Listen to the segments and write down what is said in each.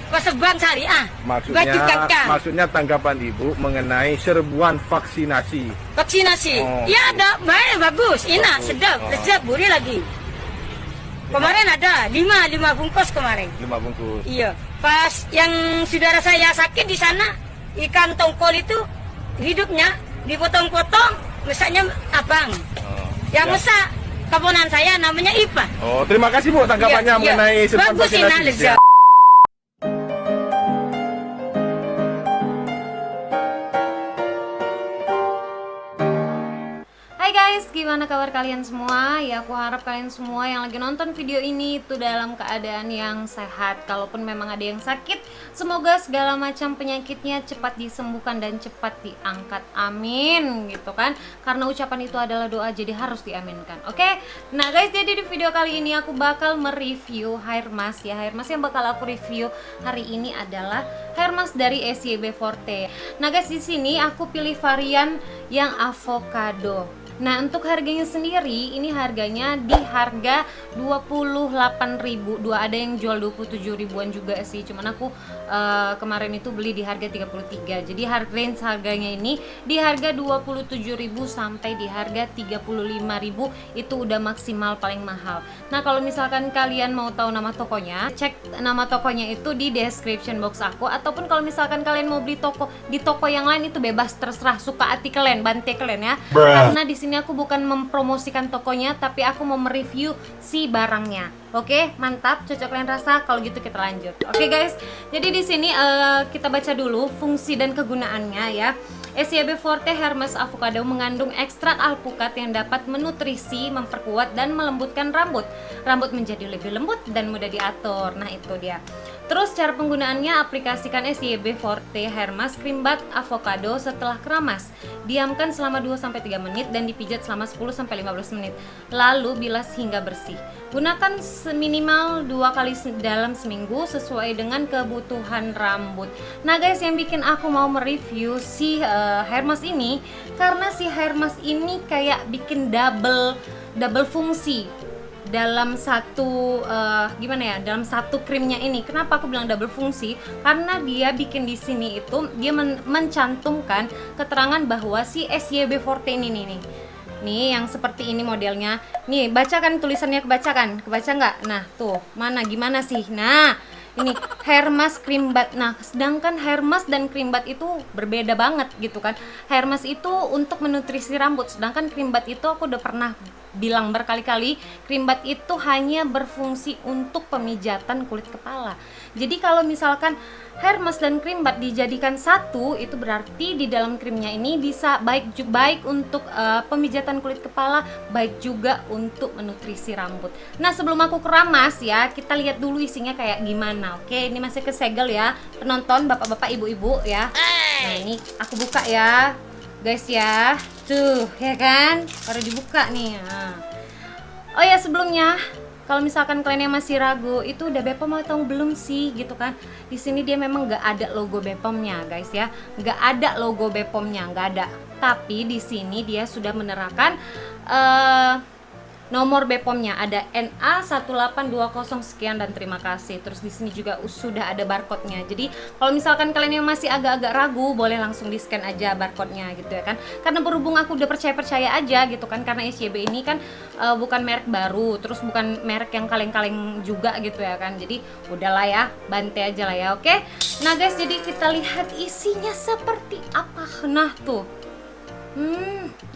Perserbuan syariah. Maksudnya, Baju kakak. maksudnya tanggapan Ibu mengenai serbuan vaksinasi. Vaksinasi. Oh. Ya ada, bagus, enak, Bagus. sedap, Oh. lezat, gurih lagi. Kemarin ada 5 bungkus kemarin. 5 bungkus. Iya. Pas yang saudara saya sakit di sana, ikan tongkol itu hidupnya dipotong-potong, mesaknya abang. Oh. Yang Ya. mesak kaponan saya namanya Ipa. Oh, terima kasih Bu tanggapannya Iya, iya. mengenai serbuan Bagus, vaksinasi. enak, lezat. Ya. Hai guys, gimana kabar kalian semua? Ya aku harap kalian semua yang lagi nonton video ini itu dalam keadaan yang sehat. Kalaupun memang ada yang sakit, semoga segala macam penyakitnya cepat disembuhkan dan cepat diangkat. Amin, gitu kan? Karena ucapan itu adalah doa, jadi harus diaminkan. Oke? Nah guys, jadi di video kali ini aku bakal mereview hair mask ya. Hair mask yang bakal aku review hari ini adalah hair mask dari SYB Forte. Nah guys, di sini aku pilih varian yang avocado. Nah untuk harganya sendiri, ini harganya di harga 28.000. Ada yang jual 27 ribuan juga sih. Cuman aku kemarin itu beli di harga 33. Jadi range harganya ini di harga 27.000 sampai di harga 35.000. Itu udah maksimal paling mahal. Nah kalau misalkan kalian mau tahu nama tokonya, cek nama tokonya itu di description box aku. Ataupun kalau misalkan kalian mau beli di toko yang lain, itu bebas, terserah, suka hati kalian, bante kalian ya. Karena di sini aku bukan mempromosikan tokonya, tapi aku mau mereview si barangnya. Oke, mantap, cocok kalian rasa. Kalau gitu kita lanjut. Oke guys, jadi di sini kita baca dulu fungsi dan kegunaannya ya. SYB Forte Hair Mask Avocado mengandung ekstrak alpukat yang dapat menutrisi, memperkuat dan melembutkan rambut. Rambut menjadi lebih lembut dan mudah diatur. Nah itu dia. Terus cara penggunaannya, aplikasikan SYB Forte Hair Mask Cream Bath Avocado setelah keramas. Diamkan selama 2-3 menit dan dipijat selama 10-15 menit. Lalu bilas hingga bersih. Gunakan seminimal 2 kali dalam seminggu sesuai dengan kebutuhan rambut. Nah guys, yang bikin aku mau mereview si hair mask ini karena si hair mask ini kayak bikin double fungsi dalam satu dalam satu krimnya ini. Kenapa aku bilang double fungsi? Karena dia bikin di sini itu dia mencantumkan keterangan bahwa si SYB Forte ini nih yang seperti ini modelnya. Nih, bacakan tulisannya, kebaca nggak? Nah, tuh, mana gimana sih? Nah, ini hair mask cream bath. Nah, sedangkan hair mask dan cream bath itu berbeda banget gitu kan. Hair mask itu untuk menutrisi rambut, sedangkan cream bath itu aku udah pernah bilang berkali-kali, cream bath itu hanya berfungsi untuk pemijatan kulit kepala. Jadi kalau misalkan hair mask dan cream bath dijadikan satu, itu berarti di dalam krimnya ini bisa baik untuk pemijatan kulit kepala, baik juga untuk menutrisi rambut. Nah sebelum aku keramas ya, kita lihat dulu isinya kayak gimana. Oke, ini masih kesegel ya penonton, bapak-bapak, ibu-ibu ya. Nah ini aku buka ya guys ya, tuh ya kan, baru dibuka nih. Nah. Oh ya sebelumnya, kalau misalkan kalian yang masih ragu, itu udah BPOM atau belum sih gitu kan? Di sini dia memang nggak ada logo BPOM-nya guys ya, nggak ada logo BPOM-nya, nggak ada. Tapi di sini dia sudah menerapkan nomor BPOM-nya, ada NA1820 sekian dan terima kasih. Terus di sini juga sudah ada barcode-nya. Jadi kalau misalkan kalian yang masih agak-agak ragu, boleh langsung di-scan aja barcode-nya gitu ya kan. Karena berhubung aku udah percaya aja gitu kan, karena SYB ini kan bukan merek baru, terus bukan merek yang kaleng-kaleng juga gitu ya kan. Jadi udahlah ya, bantai aja lah ya, oke? Nah guys, jadi kita lihat isinya seperti apa. Nah tuh,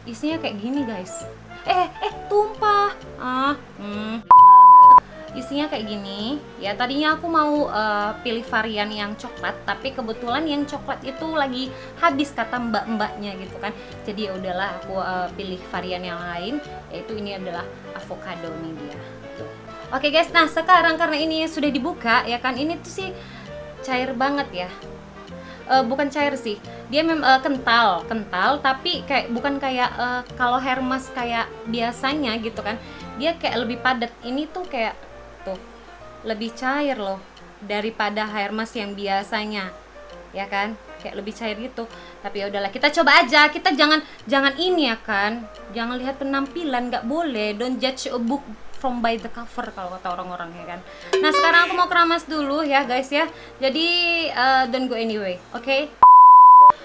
isinya kayak gini guys. Tumpah. Isinya kayak gini ya. Tadinya aku mau pilih varian yang coklat, tapi kebetulan yang coklat itu lagi habis kata mbak-mbaknya gitu kan. Jadi ya udahlah aku pilih varian yang lain, yaitu ini adalah avocado nih dia. Tuh. Oke guys, nah sekarang karena ini sudah dibuka ya kan, ini tuh sih cair banget ya. Bukan cair sih, dia memang kental, tapi kayak bukan kayak kalau hair mask kayak biasanya gitu kan, dia kayak lebih padat. Ini tuh kayak tuh lebih cair loh daripada hair mask yang biasanya, ya kan, kayak lebih cair gitu. Tapi ya udahlah, kita coba aja. Kita jangan ini ya kan, jangan lihat penampilan, nggak boleh, don't judge a book from by the cover kalau kata orang-orang ya kan. Nah sekarang aku mau keramas dulu ya guys ya. Jadi don't go anyway, oke?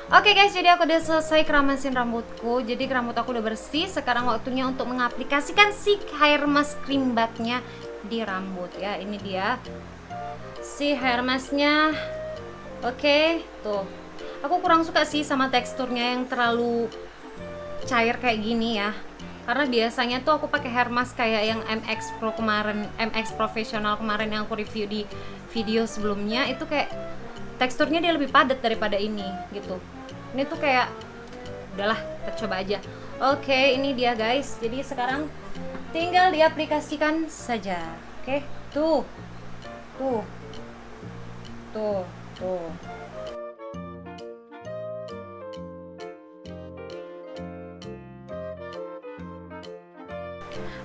Oke guys, jadi aku udah selesai keramasin rambutku. Jadi rambut aku udah bersih. Sekarang waktunya untuk mengaplikasikan si hair mask cream bathnya di rambut ya. Ini dia si hair masknya. Oke, tuh. Aku kurang suka sih sama teksturnya yang terlalu cair kayak gini ya. Karena biasanya tuh aku pakai hair mask kayak yang MX Pro kemarin, MX Professional kemarin yang aku review di video sebelumnya, itu kayak teksturnya dia lebih padat daripada ini gitu. Ini tuh kayak udahlah, kita coba aja. Oke, ini dia guys. Jadi sekarang tinggal diaplikasikan saja. Oke, tuh. Tuh. Tuh, tuh.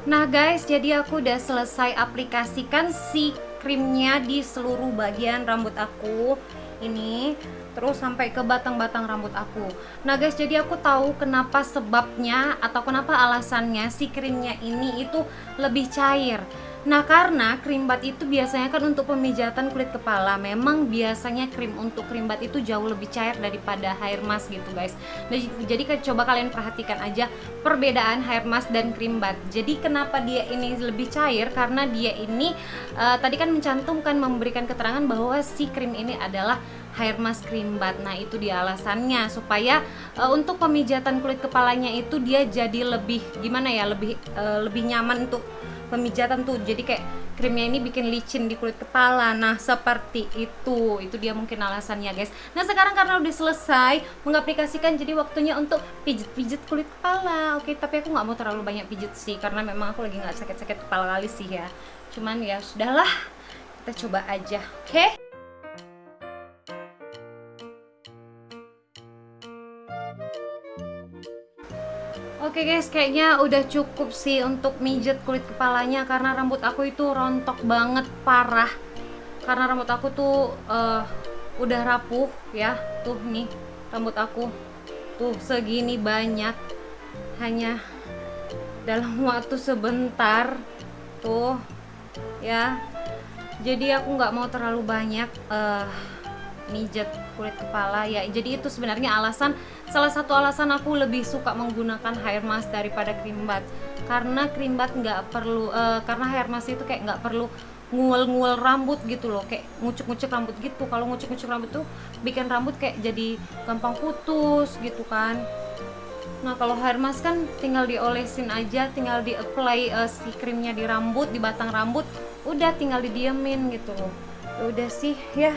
Nah guys, jadi aku udah selesai aplikasikan si krimnya di seluruh bagian rambut aku ini, terus sampai ke batang-batang rambut aku. Nah guys, jadi aku tahu kenapa sebabnya atau kenapa alasannya si krimnya ini itu lebih cair. Nah karena krim bath itu biasanya kan untuk pemijatan kulit kepala. Memang biasanya krim untuk krim bath itu jauh lebih cair daripada hair mask gitu guys. Nah, jadi coba kalian perhatikan aja perbedaan hair mask dan krim bath. Jadi kenapa dia ini lebih cair? Karena dia ini tadi kan mencantumkan, memberikan keterangan bahwa si krim ini adalah hair mask cream bath. Nah itu dia alasannya, supaya untuk pemijatan kulit kepalanya itu dia jadi lebih gimana ya, lebih nyaman untuk pemijatan tuh. Jadi kayak krimnya ini bikin licin di kulit kepala. Nah seperti itu dia mungkin alasannya guys. Nah sekarang karena udah selesai mengaplikasikan, jadi waktunya untuk pijit-pijit kulit kepala. Oke, tapi aku nggak mau terlalu banyak pijit sih, karena memang aku lagi nggak sakit-sakit kepala kali sih ya. Cuman ya sudahlah, kita coba aja. Oke. Oke guys, kayaknya udah cukup sih untuk mijet kulit kepalanya, karena rambut aku itu rontok banget parah. Karena rambut aku tuh udah rapuh ya. Tuh nih rambut aku tuh segini banyak, hanya dalam waktu sebentar tuh ya. Jadi aku nggak mau terlalu banyak mijet kulit kepala ya. Jadi itu sebenarnya salah satu alasan aku lebih suka menggunakan hair mask daripada cream bath. Karena cream bath nggak perlu, karena hair mask itu kayak nggak perlu nguel-nguel rambut gitu loh, kayak ngucek-ngucek rambut gitu. Kalau ngucek-ngucek rambut tuh bikin rambut kayak jadi gampang putus gitu kan. Nah kalau hair mask kan tinggal diolesin aja, tinggal di apply si krimnya di rambut, di batang rambut, udah tinggal didiemin gitu loh. Udah sih ya,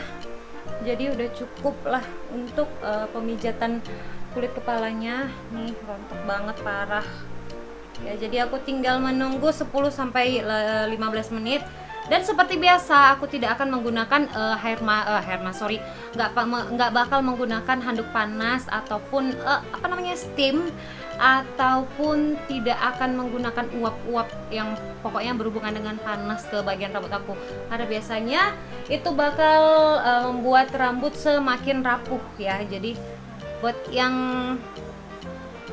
jadi udah cukup lah untuk pemijatan kulit kepalanya. Nih rontok banget parah ya. Jadi aku tinggal menunggu 10 sampai 15 menit. Dan seperti biasa aku tidak akan menggunakan nggak bakal menggunakan handuk panas ataupun steam, ataupun tidak akan menggunakan uap-uap yang pokoknya berhubungan dengan panas ke bagian rambut aku, karena biasanya itu bakal membuat rambut semakin rapuh ya. Jadi buat yang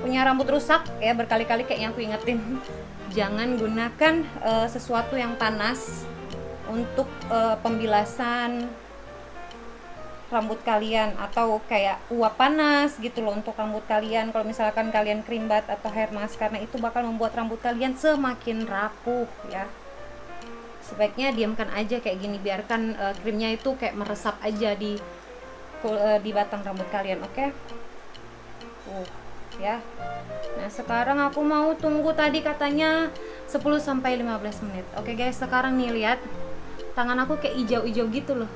punya rambut rusak ya, berkali-kali kayaknya aku ingetin, jangan gunakan sesuatu yang panas untuk pembilasan rambut kalian, atau kayak uap panas gitu loh untuk rambut kalian kalau misalkan kalian cream bath atau hair mask, karena itu bakal membuat rambut kalian semakin rapuh ya. Sebaiknya diamkan aja kayak gini, biarkan krimnya itu kayak meresap aja di batang rambut kalian, oke? Ya. Nah, sekarang aku mau tunggu, tadi katanya 10 sampai 15 menit. Oke guys, sekarang nih lihat tangan aku kayak hijau-hijau gitu loh.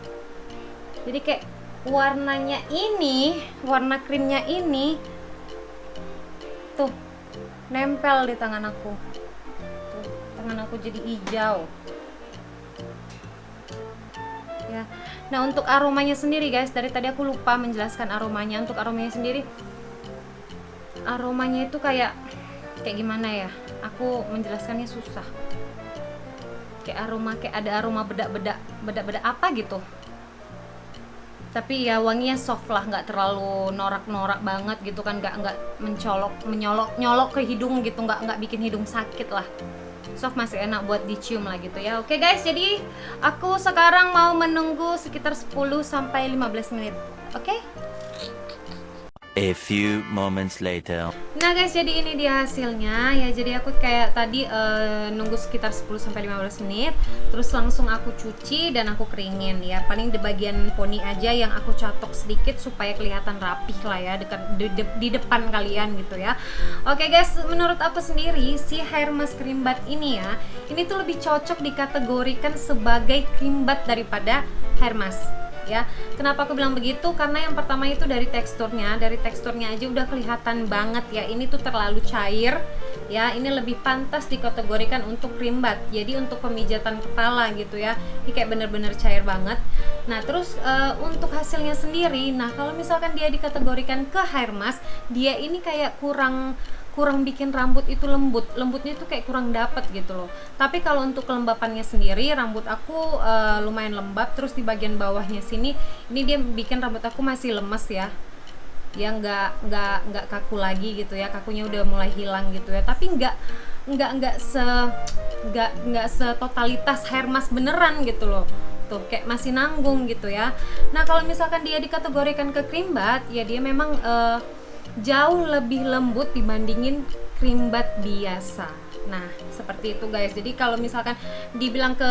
Jadi kayak warnanya ini, warna krimnya ini tuh nempel di tangan aku. Tuh, tangan aku jadi hijau. Ya. Nah, untuk aromanya sendiri guys, dari tadi aku lupa menjelaskan aromanya. Untuk aromanya sendiri, aromanya itu kayak gimana ya? Aku menjelaskannya susah. Kayak ada aroma bedak-bedak apa gitu. Tapi ya wanginya soft lah, nggak terlalu norak-norak banget gitu kan, nggak menyolok ke hidung gitu, nggak bikin hidung sakit lah. soft, masih enak buat dicium lah gitu ya. Oke guys, jadi aku sekarang mau menunggu sekitar 10-15 menit. Oke? A few moments later. Nah guys, jadi ini dia hasilnya ya. Jadi aku kayak tadi nunggu sekitar 10-15 menit, terus langsung aku cuci dan aku keringin ya. Paling di bagian poni aja yang aku catok sedikit supaya kelihatan rapih lah ya di depan kalian gitu ya. Oke guys, menurut aku sendiri si hair mask cream bath ini ya, ini tuh lebih cocok dikategorikan sebagai cream bath daripada hair mask ya. Kenapa aku bilang begitu? Karena yang pertama itu dari teksturnya aja udah kelihatan banget ya, ini tuh terlalu cair ya. Ini lebih pantas dikategorikan untuk cream bath, jadi untuk pemijatan kepala gitu ya, ini kayak bener-bener cair banget. Nah terus untuk hasilnya sendiri, nah kalau misalkan dia dikategorikan ke hair mask, dia ini kayak kurang bikin rambut itu lembutnya tuh kayak kurang dapet gitu loh. Tapi kalau untuk kelembapannya sendiri, rambut aku lumayan lembab. Terus di bagian bawahnya sini, ini dia bikin rambut aku masih lemes ya, nggak kaku lagi gitu ya, kakunya udah mulai hilang gitu ya. Tapi nggak setotalitas hair mask beneran gitu loh, tuh kayak masih nanggung gitu ya. Nah kalau misalkan dia dikategorikan ke cream bath ya, dia memang jauh lebih lembut dibandingin cream bath biasa. Nah seperti itu guys. Jadi kalau misalkan dibilang ke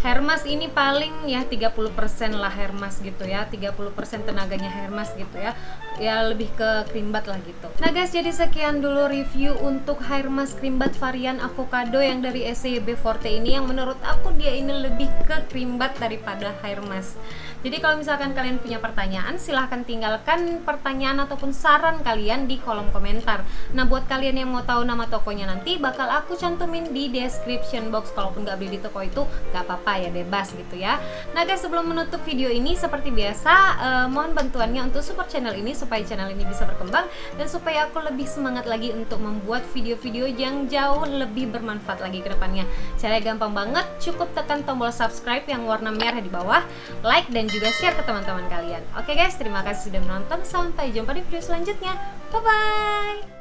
hair mask ini paling ya 30% lah hair mask gitu ya, 30% tenaganya hair mask gitu ya, ya lebih ke cream bath lah gitu. Nah guys, jadi sekian dulu review untuk hair mask cream bath varian avocado yang dari SCB Forte ini, yang menurut aku dia ini lebih ke cream bath daripada hair mask. Jadi kalau misalkan kalian punya pertanyaan, silahkan tinggalkan pertanyaan ataupun saran kalian di kolom komentar. Nah buat kalian yang mau tahu nama tokonya, nanti bakal aku cantumin di description box. Kalaupun nggak beli di toko itu nggak apa-apa ya, bebas gitu ya. Nah guys, sebelum menutup video ini seperti biasa, mohon bantuannya untuk support channel ini supaya channel ini bisa berkembang dan supaya aku lebih semangat lagi untuk membuat video-video yang jauh lebih bermanfaat lagi ke depannya. Caranya gampang banget, cukup tekan tombol subscribe yang warna merah di bawah, like dan juga share ke teman-teman kalian. Oke guys, terima kasih sudah menonton, sampai jumpa di video selanjutnya. Bye bye.